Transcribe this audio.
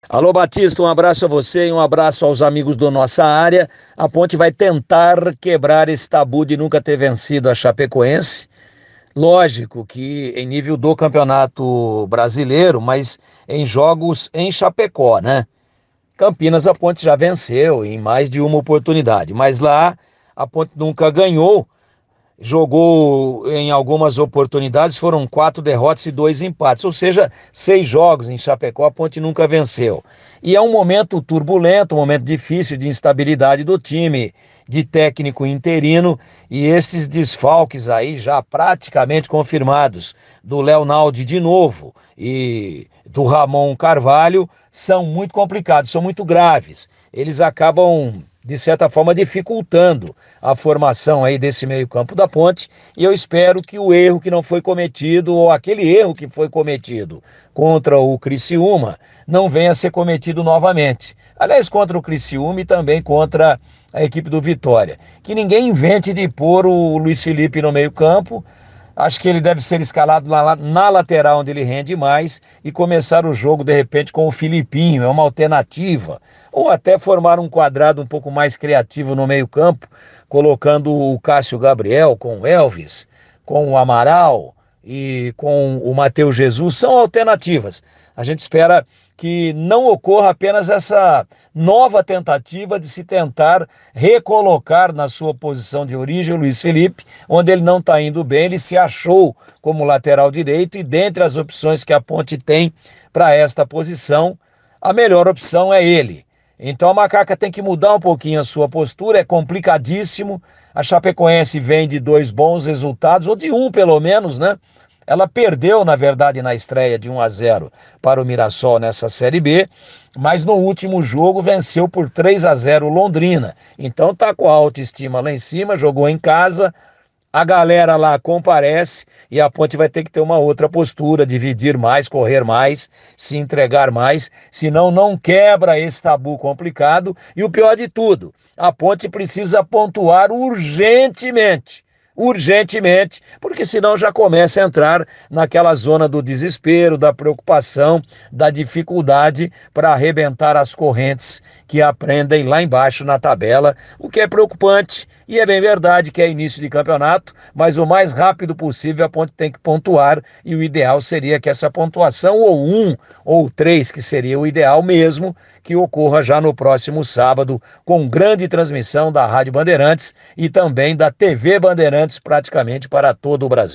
Alô Batista, um abraço a você e um abraço aos amigos da nossa área. A Ponte vai tentar quebrar esse tabu de nunca ter vencido a Chapecoense. Lógico que em nível do Campeonato Brasileiro, mas em jogos em Chapecó, né? Campinas a Ponte já venceu em mais de uma oportunidade, mas lá a Ponte nunca ganhou. Jogou em algumas oportunidades, foram 4 derrotas e 2 empates, ou seja, 6 jogos em Chapecó, a Ponte nunca venceu. E é um momento turbulento, um momento difícil de instabilidade do time, de técnico interino, e esses desfalques aí já praticamente confirmados, do Léo Naldi de novo e do Ramon Carvalho, são muito complicados, são muito graves. Eles acabam de certa forma, dificultando a formação aí desse meio-campo da Ponte, e eu espero que o erro que não foi cometido, ou aquele erro que foi cometido contra o Criciúma, não venha a ser cometido novamente. Aliás, contra o Criciúma e também contra a equipe do Vitória. Que ninguém invente de pôr o Luiz Felipe no meio-campo. Acho que ele deve ser escalado na lateral, onde ele rende mais, e começar o jogo, de repente, com o Filipinho, é uma alternativa. Ou até formar um quadrado um pouco mais criativo no meio-campo, colocando o Cássio Gabriel com o Elvis, com o Amaral e com o Matheus Jesus. São alternativas. A gente espera que não ocorra apenas essa nova tentativa de se tentar recolocar na sua posição de origem o Luiz Felipe, onde ele não está indo bem, ele se achou como lateral direito e dentre as opções que a Ponte tem para esta posição, a melhor opção é ele. Então a Macaca tem que mudar um pouquinho a sua postura, é complicadíssimo. A Chapecoense vem de 2 bons resultados, ou de um pelo menos, né? Ela perdeu, na verdade, na estreia de 1-0 para o Mirassol nessa Série B, mas no último jogo venceu por 3-0 Londrina. Então tá com a autoestima lá em cima, jogou em casa, a galera lá comparece e a Ponte vai ter que ter uma outra postura, dividir mais, correr mais, se entregar mais, senão não quebra esse tabu complicado. E o pior de tudo, a Ponte precisa pontuar urgentemente, porque senão já começa a entrar naquela zona do desespero, da preocupação, da dificuldade para arrebentar as correntes que aprendem lá embaixo na tabela, o que é preocupante, e é bem verdade que é início de campeonato, mas o mais rápido possível a Ponte tem que pontuar, e o ideal seria que essa pontuação, ou 1 ou 3, que seria o ideal mesmo, que ocorra já no próximo sábado, com grande transmissão da Rádio Bandeirantes e também da TV Bandeirantes, praticamente para todo o Brasil.